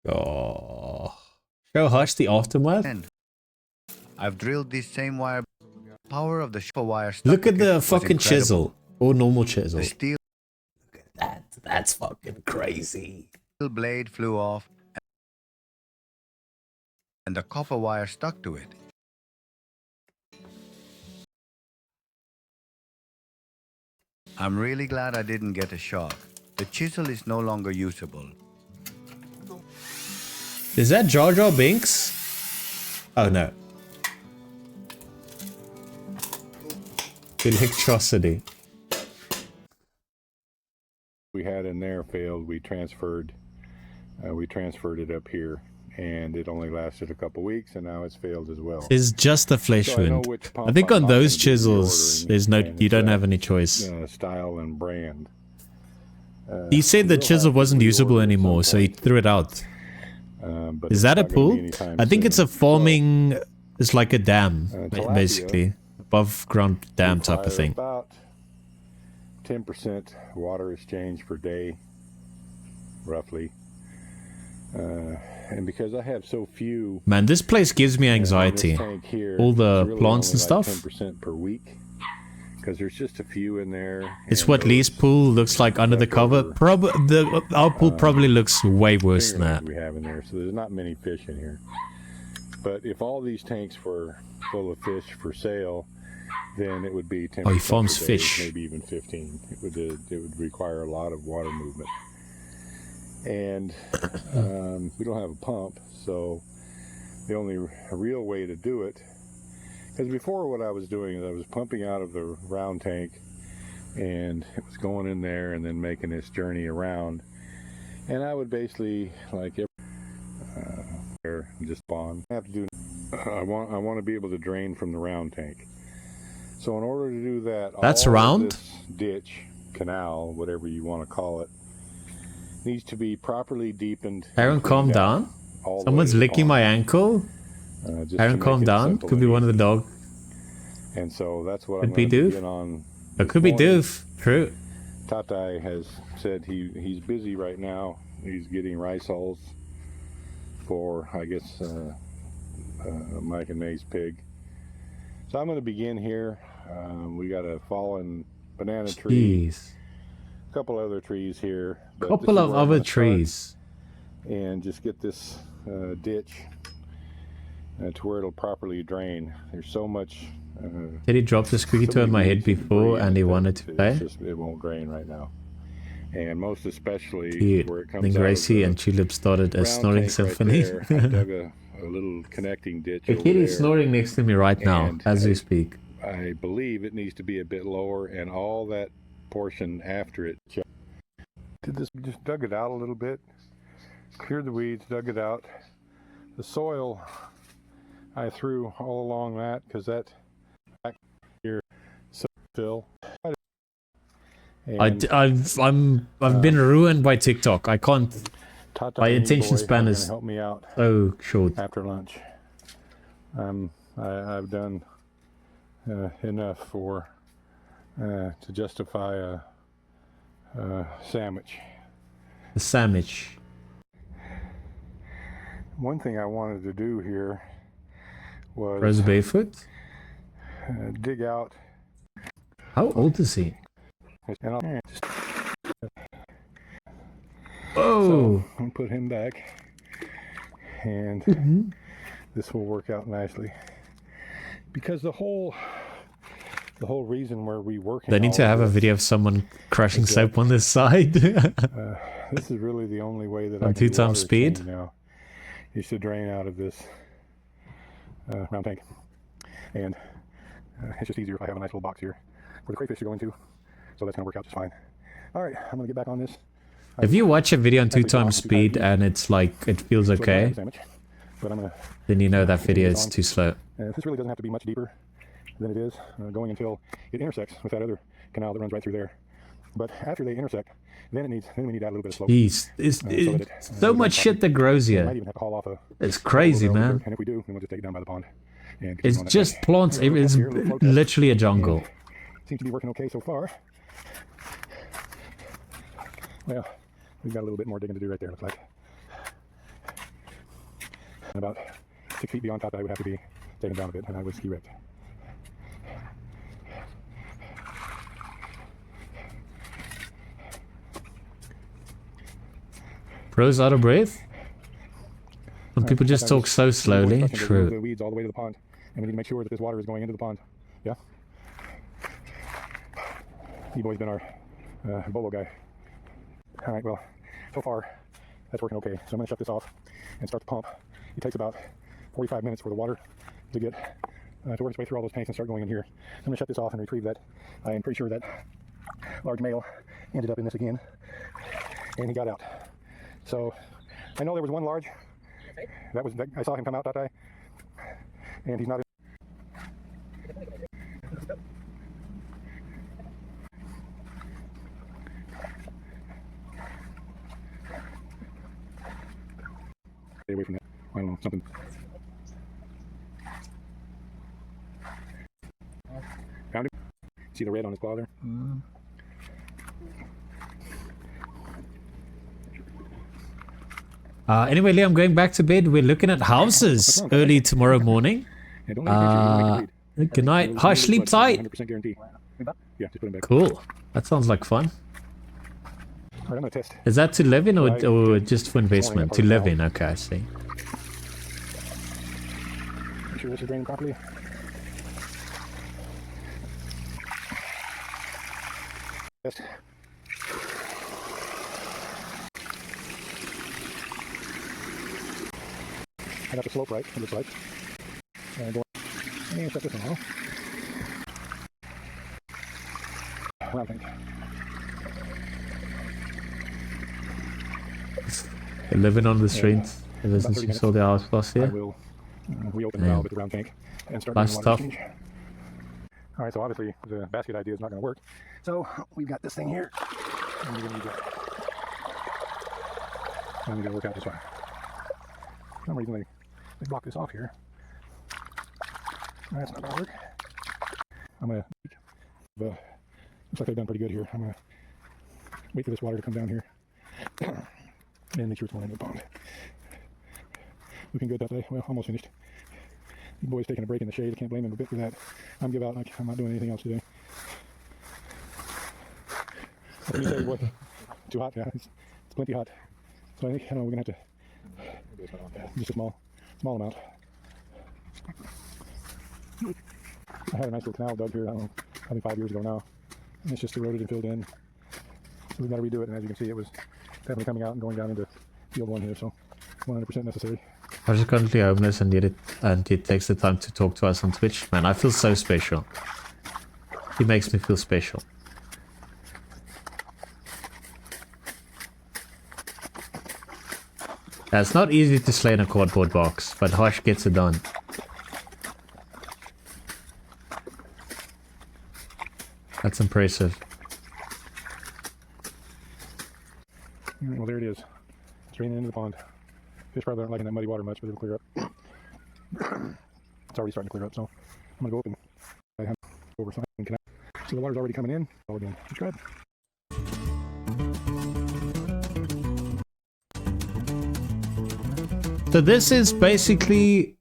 Oh. Show Hush the aftermath. And I've drilled this same wire. Power of the wire. Look at the fucking chisel. Or normal chisel. The steel Look at that. That's fucking crazy. blade flew off and the copper wire stuck to it. I'm really glad I didn't get a shock. The chisel is no longer usable. Is that Jar Jar Binks? Oh no. Electricity. We had in there failed. We transferred it up here, and it only lasted a couple weeks, and now it's failed as well. It's just a flesh wound. I think on those chisels, there's no. You don't have any choice. Style and brand. He said the chisel wasn't usable anymore, so he threw it out. Is that a pool? I think it's a farming. It's like a dam, basically, above ground dam type of thing. About 10% water exchange per day, roughly. And because I have so few, man, this place gives me anxiety. All the really plants and stuff. 10% per week, because there's just a few in there. It's what Lee's pool looks like under the cover. Our pool probably looks way worse than that. We have in there, so there's not many fish in here. But if all these tanks were full of fish for sale, then it would be 10%. Oh, he farms per day, fish. maybe even 15. It would require a lot of water movement. And we don't have a pump, so the only real way to do it, because before what I was doing is I was pumping out of the round tank, and it was going in there and then making this journey around, and I would basically like just spawn. I have to do. I want to be able to drain from the round tank. So in order to do that, that's all round this ditch, canal, whatever you want to call it, needs to be properly deepened. Aaron, calm down. Someone's licking my ankle. Aaron, calm down. Could be one of the dog. And so that's what could I'm be going to Doof. begin on. It could be Doof. True. Tatai has said he's busy right now. He's getting rice hulls for, I guess, Mike and May's pig. So I'm going to begin here. We got a fallen banana tree. A couple other trees here. Couple of other trees. And just get this ditch to where it'll properly drain. There's so much. Did he drop the squeaky toy on my head before and he wanted to play? It won't drain right now. And most especially Cute. where it comes then Gracie and Tulip started a snoring symphony. Right there, I dug a little connecting ditch. The kid is snoring next to me right now as we speak. I believe it needs to be a bit lower, and all that portion after it. Did this? Just dug it out a little bit, cleared the weeds, dug it out. The soil I threw all along that because that back here fill. I've been ruined by TikTok. I can't. My attention span is help me out so short. after lunch. I've done enough for to justify a sandwich. A sandwich. One thing I wanted to do here was Rose barefoot. dig out. How old is he? And I'll just Oh, I'll put him back, and this will work out nicely. Because the whole reason where we work. they need to have a video of someone crushing soap on this side. This is really the only way that On I can 2 times speed now is to drain out of this round tank, and it's just easier if I have a nice little box here where the crayfish are going to. So that's gonna work out just fine. All right, I'm gonna get back on this. If you watch a video on 2 times speed and it's like it feels okay, then you know that video is too slow. This really doesn't have to be much deeper than it is, going until it intersects with that other canal that runs right through there. But after they intersect, then we need to add a little bit of slope. Jeez, it's so much shit that grows Might here. even have to haul off It's crazy, man. And if we do, then we'll just take it down by the pond. And It's just plants. It's literally a jungle. Seems to be working okay so far. Well, we've got a little bit more digging to do right there, looks like. About 6 feet beyond top, I would have to be taken down a bit, and I would ski wrecked. Bro's out of breath? When people just talk so slowly. True. The weeds all the way to the pond, and we need to make sure that this water is going into the pond. Yeah. E-boy's been our bolo guy. All right. Well, so far that's working okay. So I'm going to shut this off and start the pump. It takes about 45 minutes for the water to get to work its way through all those tanks and start going in here. I'm going to shut this off and retrieve that. I am pretty sure that large male ended up in this again, and he got out. So I know there was one large. That I saw him come out that day, and he's not. Stay away from that. I don't know, something. Found him. See the red on his claw there? Anyway, Lee, I'm going back to bed. We're looking at houses early tomorrow morning. Good night. Hush, sleep tight. 100% guarantee. Yeah, just put him back. Cool. That sounds like fun. All right, I'm gonna test. Is that to live in or just for investment? To live in, okay, I see. Make sure this is draining properly. Test. I got the slope right, it looks like. And shut this one off. Round thing. Living on the streets ever since you sold the house last year. I will reopen the valve at the round tank and start doing water exchange. All right, so obviously the basket idea is not going to work. So we've got this thing here, and we're going to need that. And we're going to work out this way. For some reason they block this off here. That's not going to work. I'm going to, looks like they've done pretty good here. I'm going to wait for this water to come down here. And make sure it's going into the pond. Looking good that day. Well, almost finished. The boy's taking a break in the shade. I can't blame him a bit for that. I'm give out. I'm not doing anything else today. What can you say, boy? Too hot? Yeah, it's plenty hot. So I think we're gonna have to just a small amount. I had a nice little canal dug here. I don't know, probably 5 years ago now, and it's just eroded and filled in. So we've got to redo it. And as you can see, it was definitely coming out and going down into field one here. So 100% necessary. I'm just currently homeless and he takes the time to talk to us on Twitch. Man, I feel so special. He makes me feel special. Yeah, it's not easy to slay in a cardboard box, but Hush gets it done. That's impressive. Well, there it is. It's draining into the pond. Fish probably aren't liking that muddy water much, but it'll clear up. It's already starting to clear up, so I'm going to go open over so I can. So the water's already coming in. All again. Subscribe. So this is basically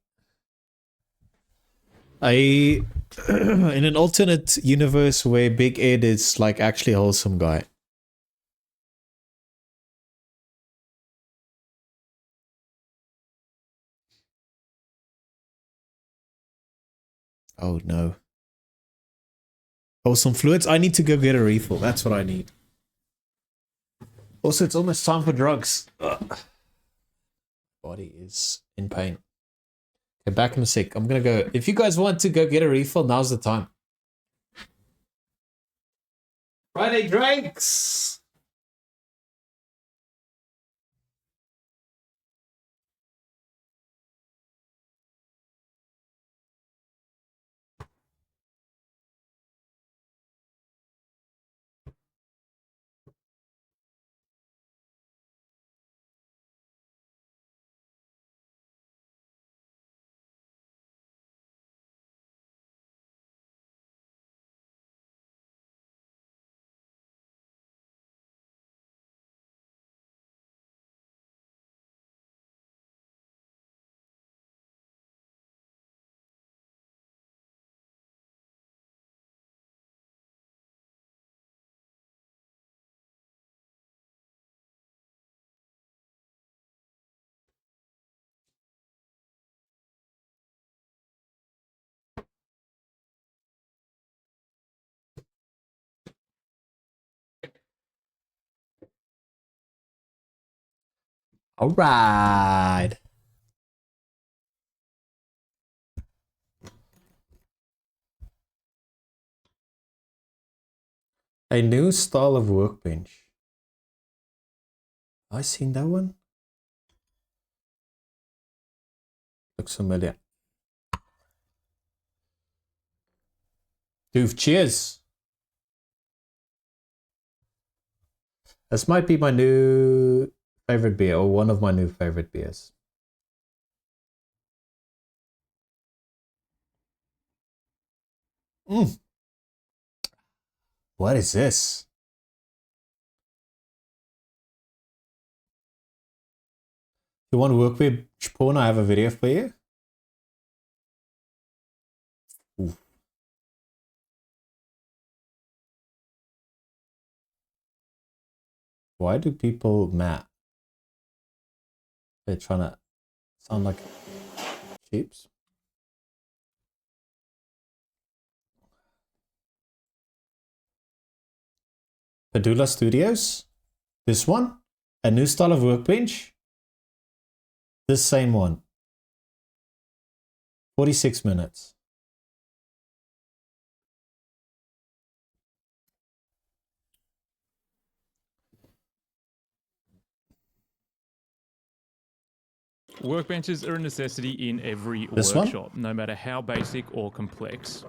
a in an alternate universe where Big Ed is like actually a wholesome guy. Oh no. Oh, some fluids? I need to go get a refill. That's what I need. Also, it's almost time for drugs. Ugh. Body is in pain. Okay, back in a sec. I'm gonna go. If you guys want to go get a refill, now's the time. Friday drinks! All right. A new style of workbench. Have I seen that one? Looks familiar. Dude, cheers. This might be my new favorite beer, or one of my new favorite beers. What is this? You want to work with porn? I have a video for you. Ooh. Why do people mad? They're trying to sound like sheeps. Padula Studios? This one? A new style of workbench? This same one. 46 minutes. Workbenches are a necessity in every This workshop, no matter how basic or complex.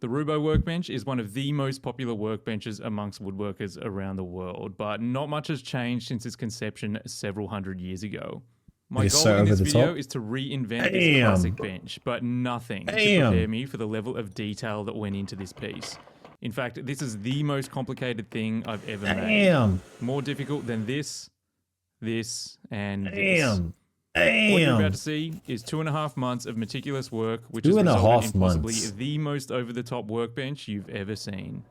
The Roubo workbench is one of the most popular workbenches amongst woodworkers around the world, but not much has changed since its conception several hundred years ago. My goal in this video is to reinvent this classic bench, but nothing should prepare me for the level of detail that went into this piece. In fact, this is the most complicated thing I've ever made. More difficult than this, and this. What you're about to see is 2.5 months of meticulous work, which has resulted in possibly the most over-the-top workbench you've ever seen.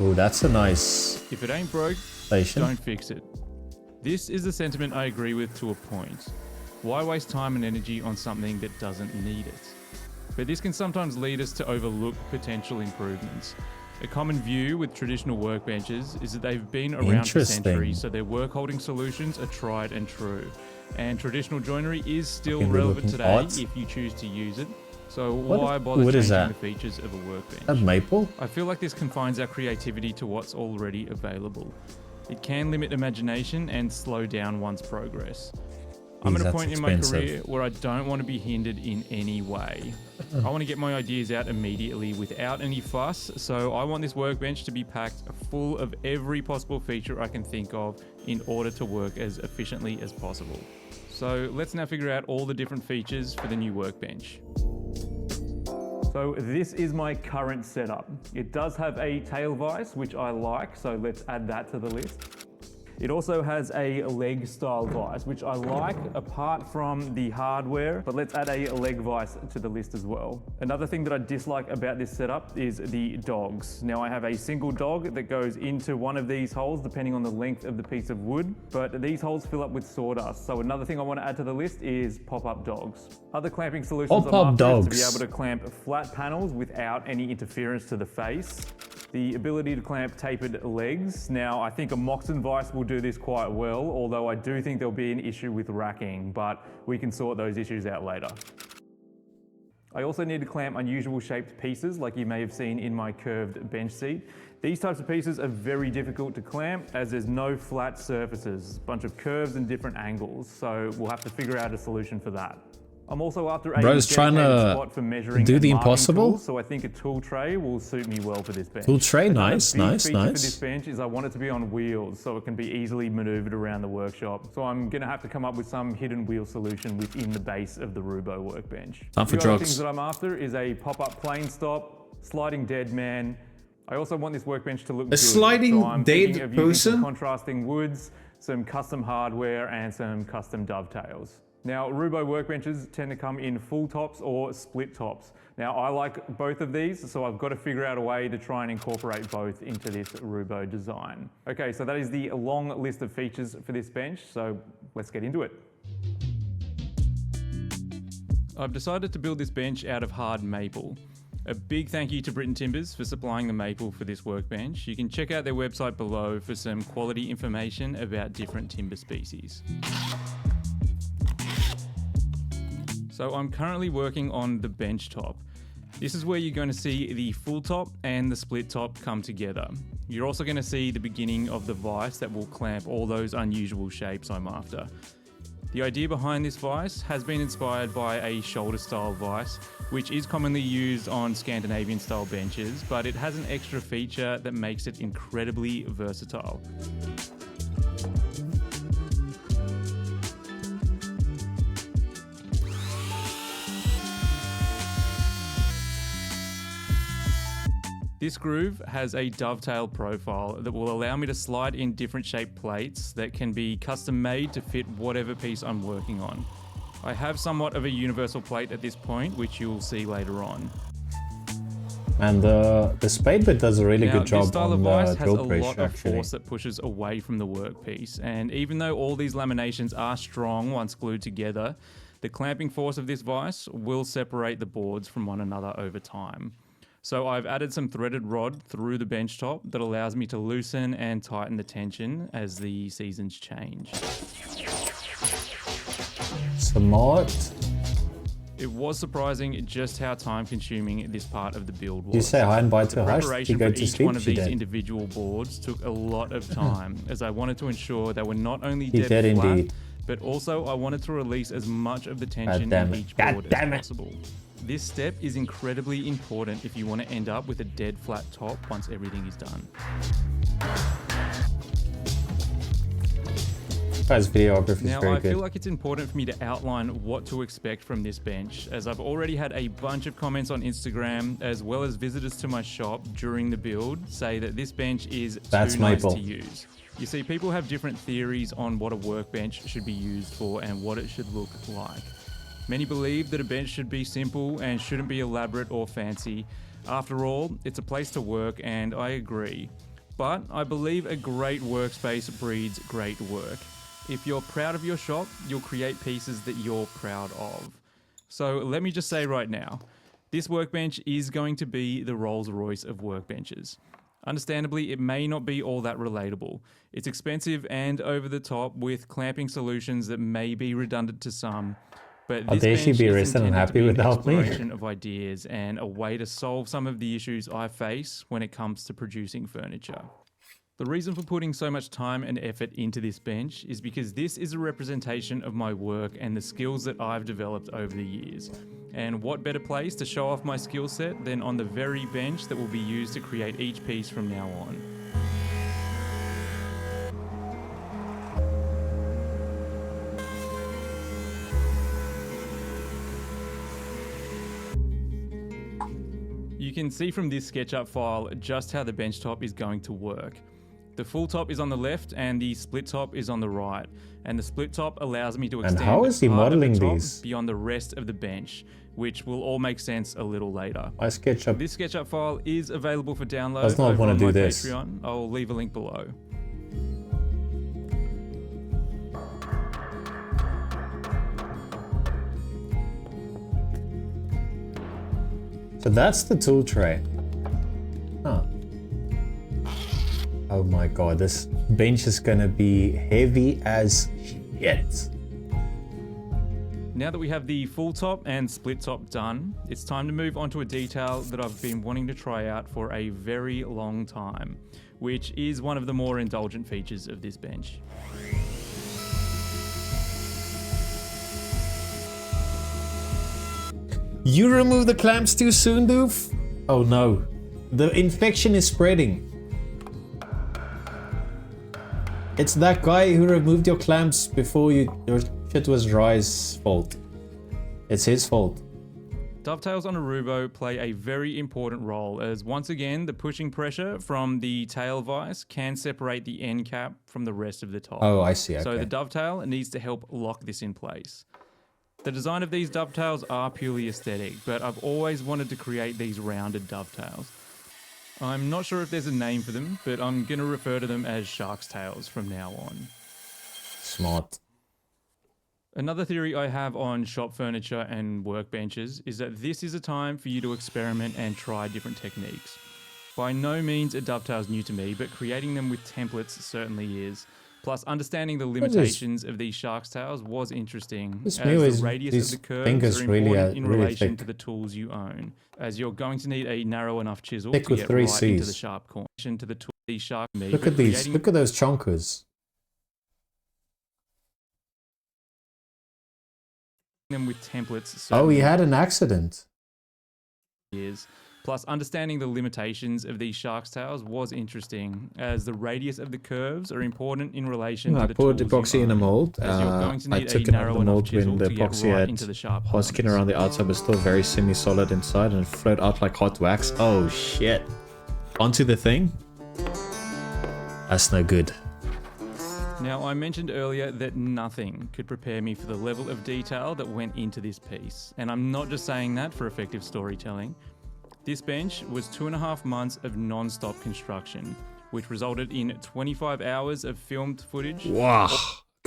Oh, that's a nice. If it ain't broke, don't fix it. This is a sentiment I agree with to a point. Why waste time and energy on something that doesn't need it? But this can sometimes lead us to overlook potential improvements. A common view with traditional workbenches is that they've been around for centuries, so their work-holding solutions are tried and true. And traditional joinery is still relevant today if you choose to use it. So why bother changing the features of a workbench? A maple? I feel like this confines our creativity to what's already available. It can limit imagination and slow down one's progress. I'm at a point in my career where I don't want to be hindered in any way. I want to get my ideas out immediately without any fuss, so I want this workbench to be packed full of every possible feature I can think of in order to work as efficiently as possible. So let's now figure out all the different features for the new workbench. So this is my current setup. It does have a tail vise, which I like, so let's add that to the list. It also has a leg style vise, which I like apart from the hardware, but let's add a leg vise to the list as well. Another thing that I dislike about this setup is the dogs. Now I have a single dog that goes into one of these holes depending on the length of the piece of wood, but these holes fill up with sawdust. So another thing I want to add to the list is pop-up dogs. Other clamping solutions I'm after is to be able to clamp flat panels without any interference to the face. The ability to clamp tapered legs. Now, I think a Moxon vise will do this quite well, although I do think there'll be an issue with racking, but we can sort those issues out later. I also need to clamp unusual shaped pieces like you may have seen in my curved bench seat. These types of pieces are very difficult to clamp as there's no flat surfaces, a bunch of curves and different angles, so we'll have to figure out a solution for that. I'm also after a dedicated spot for measuring do the impossible. Tools, so I think a tool tray will suit me well for this bench. Tool tray, nice. For this bench is I want it to be on wheels so it can be easily maneuvered around the workshop. So I'm going to have to come up with some hidden wheel solution within the base of the Roubo workbench. Time for drugs. The other things drugs. that I'm after is a pop-up plane stop, sliding dead man. I also want this workbench to look good. Sliding so I'm dead of person? some contrasting woods, some custom hardware, and some custom dovetails. Now, Roubo workbenches tend to come in full tops or split tops. Now, I like both of these, so I've got to figure out a way to try and incorporate both into this Roubo design. Okay, so that is the long list of features for this bench, so let's get into it. I've decided to build this bench out of hard maple. A big thank you to Britain Timbers for supplying the maple for this workbench. You can check out their website below for some quality information about different timber species. So I'm currently working on the bench top. This is where you're going to see the full top and the split top come together. You're also going to see the beginning of the vise that will clamp all those unusual shapes I'm after. The idea behind this vise has been inspired by a shoulder style vise, which is commonly used on Scandinavian style benches, but it has an extra feature that makes it incredibly versatile. This groove has a dovetail profile that will allow me to slide in different shaped plates that can be custom made to fit whatever piece I'm working on. I have somewhat of a universal plate at this point, which you'll see later on. And the spade bit does a really good job this style on of vise the has a drill press, lot of actually. force that pushes away from the workpiece, and even though all these laminations are strong once glued together, the clamping force of this vise will separate the boards from one another over time. So I've added some threaded rod through the bench top that allows me to loosen and tighten the tension as the seasons change. Smart. It was surprising just how time consuming this part of the build was. You say hi and bye to Hush. Preparation You go for to each sleep, one of she these did. individual boards took a lot of time as I wanted to ensure they were not only He dead did flat, indeed. but also I wanted to release as much of the tension in each board as possible. This step is incredibly important if you want to end up with a dead flat top once everything is done. Guy's videography is Now, very I good. feel like it's important for me to outline what to expect from this bench, as I've already had a bunch of comments on Instagram, as well as visitors to my shop during the build, say that this bench is That's too nice maple. to use. You see, people have different theories on what a workbench should be used for and what it should look like. Many believe that a bench should be simple and shouldn't be elaborate or fancy. After all, it's a place to work, and I agree. But I believe a great workspace breeds great work. If you're proud of your shop, you'll create pieces that you're proud of. So let me just say right now, this workbench is going to be the Rolls-Royce of workbenches. Understandably, it may not be all that relatable. It's expensive and over the top with clamping solutions that may be redundant to some. But this they should bench be is rested and intended to happy be an without me. exploration of ideas and a way to solve some of the issues I face when it comes to producing furniture. The reason for putting so much time and effort into this bench is because this is a representation of my work and the skills that I've developed over the years. And what better place to show off my skill set than on the very bench that will be used to create each piece from now on. You can see from this SketchUp file just how the bench top is going to work. The full top is on the left and the split top is on the right. And the split top allows me to extend how is he part of the modeling top these? beyond the rest of the bench, which will all make sense a little later. My SketchUp. This SketchUp file is available for download Does not over wanna on do my this. Patreon. I'll leave a link below. So that's the tool tray. Huh. Oh my god, this bench is gonna be heavy as shit. Now that we have the full top and split top done, it's time to move on to a detail that I've been wanting to try out for a very long time, which is one of the more indulgent features of this bench. You remove the clamps too soon, doof? Oh no. The infection is spreading. It's that guy who removed your clamps before your shit was dry's fault. It's his fault. Dovetails on a Arubo play a very important role, as once again the pushing pressure from the tail vise can separate the end cap from the rest of the top. Oh, I see, okay. So the dovetail needs to help lock this in place. The design of these dovetails are purely aesthetic, but I've always wanted to create these rounded dovetails. I'm not sure if there's a name for them, but I'm going to refer to them as shark's tails from now on. Smart. Another theory I have on shop furniture and workbenches is that this is a time for you to experiment and try different techniques. By no means are dovetails new to me, but creating them with templates certainly is. Plus, understanding the limitations of these shark's tails was interesting, as the radius of the curves are important in relation to the tools you own, as you're going to need a narrow enough chisel to get right into the sharp corner. Look at these, look at those chonkers. Them with templates. Oh, he had an accident. Plus, understanding the limitations of these shark's tails was interesting, as the radius of the curves are important in relation to the tools I poured epoxy in a mold. I took it out of the mold when the epoxy had husking around the outside, but still very semi-solid inside, and it flowed out like hot wax. Oh shit! Onto the thing. That's no good. Now, I mentioned earlier that nothing could prepare me for the level of detail that went into this piece, and I'm not just saying that for effective storytelling. This bench was 2.5 months of non-stop construction, which resulted in 25 hours of filmed footage. Wow.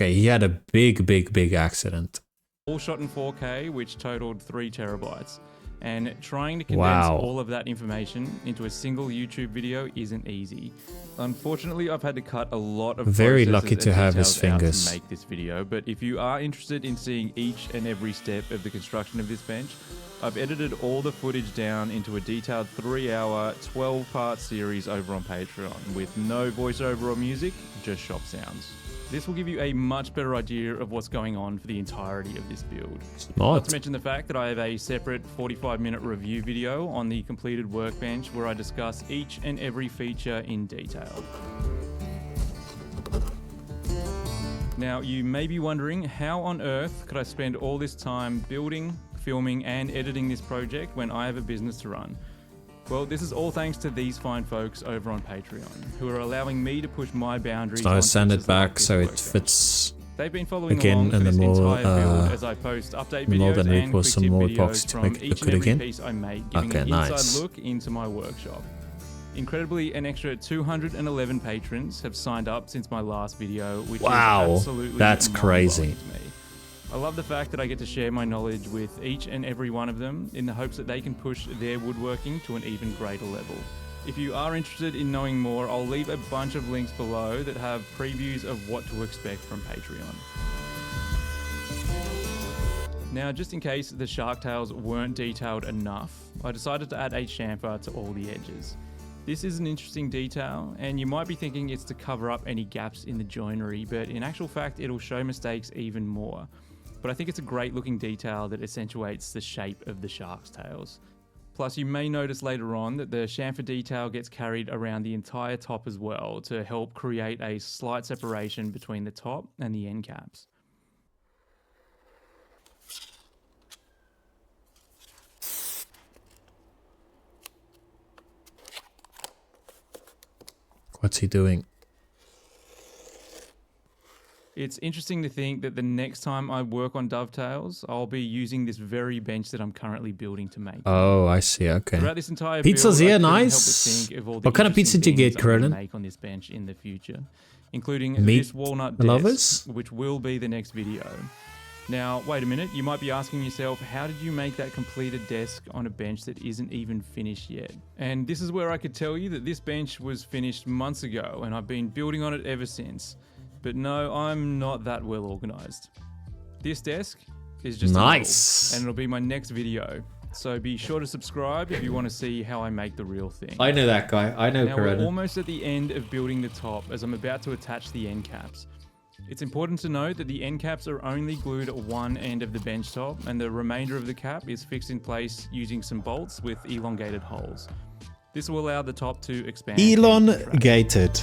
Okay, he had a big accident. All shot in 4K, which totaled 3 terabytes. And trying to condense all of that information into a single YouTube video isn't easy. Unfortunately, I've had to cut a lot of very lucky to have his fingers to make this video, but if you are interested in seeing each and every step of the construction of this bench, I've edited all the footage down into a detailed 3-hour, 12-part series over on Patreon with no voiceover or music, just shop sounds. This will give you a much better idea of what's going on for the entirety of this build. Not to mention the fact that I have a separate 45-minute review video on the completed workbench where I discuss each and every feature in detail. Now, you may be wondering, how on earth could I spend all this time building, filming and editing this project when I have a business to run? Well, this is all thanks to these fine folks over on Patreon, who are allowing me to push my boundaries. So I sand it back so it fits. They've been following along for this entire build as I post update videos and quick tip videos from each and every piece I make, giving an inside look into my workshop. Incredibly, an extra 211 patrons have signed up since my last video, which is absolutely that's crazy. To me. I love the fact that I get to share my knowledge with each and every one of them in the hopes that they can push their woodworking to an even greater level. If you are interested in knowing more, I'll leave a bunch of links below that have previews of what to expect from Patreon. Now, just in case the shark tails weren't detailed enough, I decided to add a chamfer to all the edges. This is an interesting detail, and you might be thinking it's to cover up any gaps in the joinery, but in actual fact, it'll show mistakes even more. But I think it's a great looking detail that accentuates the shape of the shark's tails. Plus, you may notice later on that the chamfer detail gets carried around the entire top as well to help create a slight separation between the top and the end caps. What's he doing? It's interesting to think that the next time I work on dovetails, I'll be using this very bench that I'm currently building to make. Oh, I see. Okay. Throughout this entire Pizza's build, here, I couldn't help nice. but think of all the What kind of pizza did you get, Curlin? Make on this bench in the future, including this walnut desk, which will be the next video. Now, wait a minute. You might be asking yourself, how did you make that completed desk on a bench that isn't even finished yet? And this is where I could tell you that this bench was finished months ago, and I've been building on it ever since. But no, I'm not that well organized. This desk is just nice, and it'll be my next video. So be sure to subscribe if you want to see how I make the real thing. I know that guy. I know. Now we're almost at the end of building the top, as I'm about to attach the end caps. It's important to note that the end caps are only glued at one end of the bench top, and the remainder of the cap is fixed in place using some bolts with elongated holes. This will allow the top to expand. Elongated.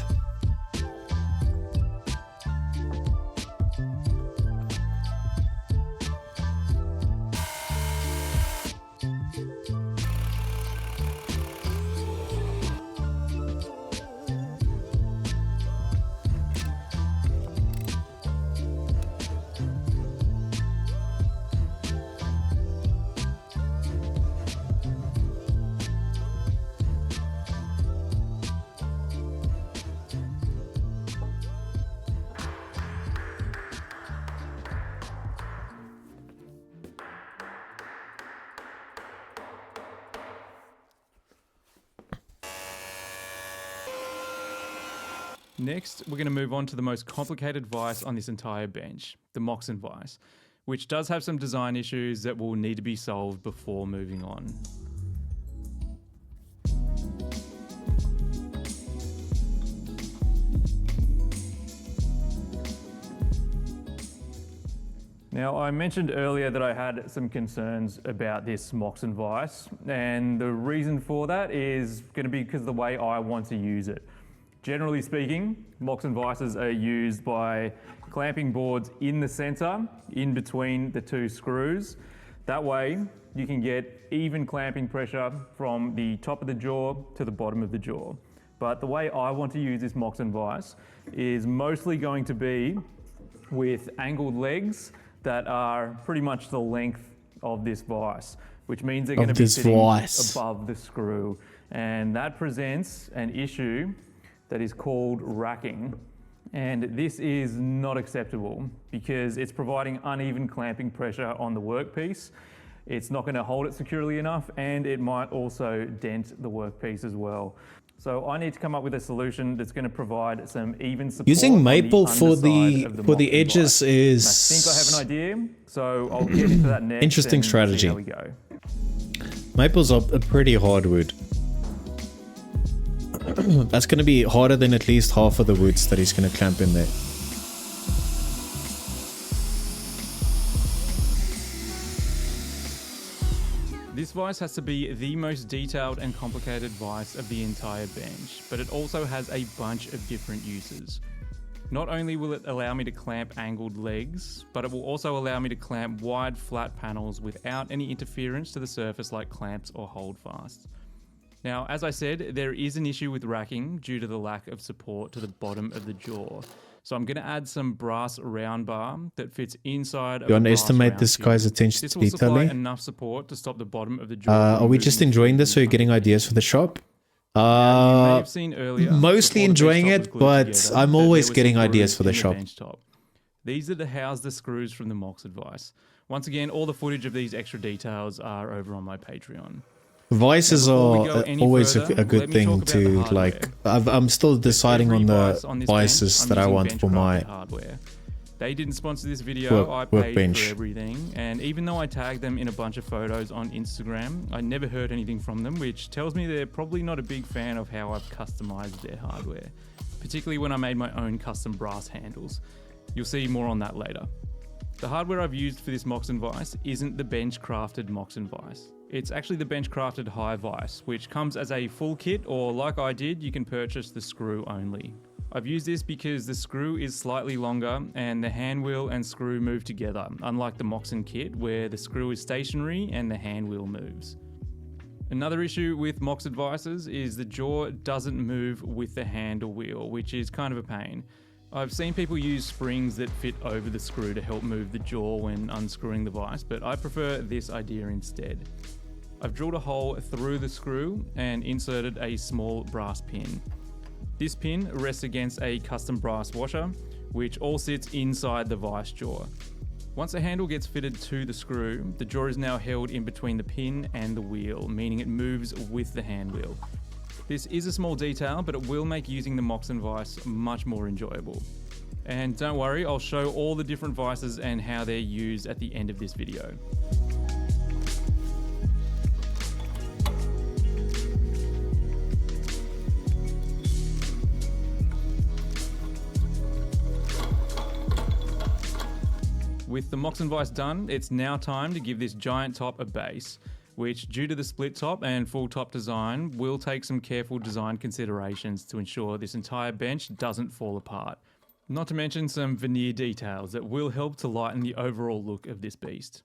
Next, we're going to move on to the most complicated vise on this entire bench, the Moxon vise, which does have some design issues that will need to be solved before moving on. Now, I mentioned earlier that I had some concerns about this Moxon vise, and the reason for that is going to be because of the way I want to use it. Generally speaking, Moxon vices are used by clamping boards in the center, in between the two screws. That way, you can get even clamping pressure from the top of the jaw to the bottom of the jaw. But the way I want to use this Moxon vise is mostly going to be with angled legs that are pretty much the length of this vise, which means they're going to be sitting above the screw. And that presents an issue that is called racking. And this is not acceptable because it's providing uneven clamping pressure on the workpiece. It's not going to hold it securely enough, and it might also dent the workpiece as well. So I need to come up with a solution that's going to provide some even support. Using maple for the edges is, I think I have an idea, so I'll get into that next. Interesting strategy. See how we go. Maples are a pretty hard wood. That's going to be harder than at least half of the woods that he's going to clamp in there. This vise has to be the most detailed and complicated vise of the entire bench, but it also has a bunch of different uses. Not only will it allow me to clamp angled legs, but it will also allow me to clamp wide flat panels without any interference to the surface like clamps or holdfasts. Now, as I said, there is an issue with racking due to the lack of support to the bottom of the jaw. So I'm going to add some brass round bar that fits inside of You underestimate this guy's attention to detail. This will supply enough support to stop the bottom of the jaw. Are we just enjoying this or are you getting ideas for the shop? You may have seen earlier, mostly enjoying it, but I'm always getting ideas for the shop. These are to house the screws from the Moxon vise. Once again, all the footage of these extra details are over on my Patreon. Vices are always a good thing to like. I'm still deciding on the vices that I want for my hardware. They didn't sponsor this video, I paid for everything, and even though I tagged them in a bunch of photos on Instagram, I never heard anything from them, which tells me they're probably not a big fan of how I've customized their hardware, particularly when I made my own custom brass handles. You'll see more on that later. The hardware I've used for this Moxon vise isn't the bench-crafted Moxon vise. It's actually the bench-crafted high vise, which comes as a full kit, or like I did, you can purchase the screw only. I've used this because the screw is slightly longer and the hand wheel and screw move together, unlike the Moxon kit where the screw is stationary and the hand wheel moves. Another issue with Moxon vices is the jaw doesn't move with the handle wheel, which is kind of a pain. I've seen people use springs that fit over the screw to help move the jaw when unscrewing the vise, but I prefer this idea instead. I've drilled a hole through the screw and inserted a small brass pin. This pin rests against a custom brass washer, which all sits inside the vise jaw. Once the handle gets fitted to the screw, the jaw is now held in between the pin and the wheel, meaning it moves with the hand wheel. This is a small detail, but it will make using the Moxon vise much more enjoyable. And don't worry, I'll show all the different vices and how they're used at the end of this video. With the Moxon vise done, it's now time to give this giant top a base, which, due to the split top and full top design, will take some careful design considerations to ensure this entire bench doesn't fall apart. Not to mention some veneer details that will help to lighten the overall look of this beast.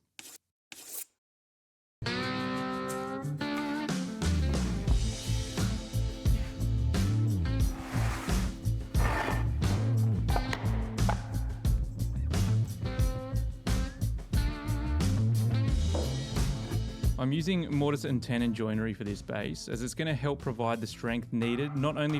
I'm using mortise and tenon joinery for this base, as it's going to help provide the strength needed not only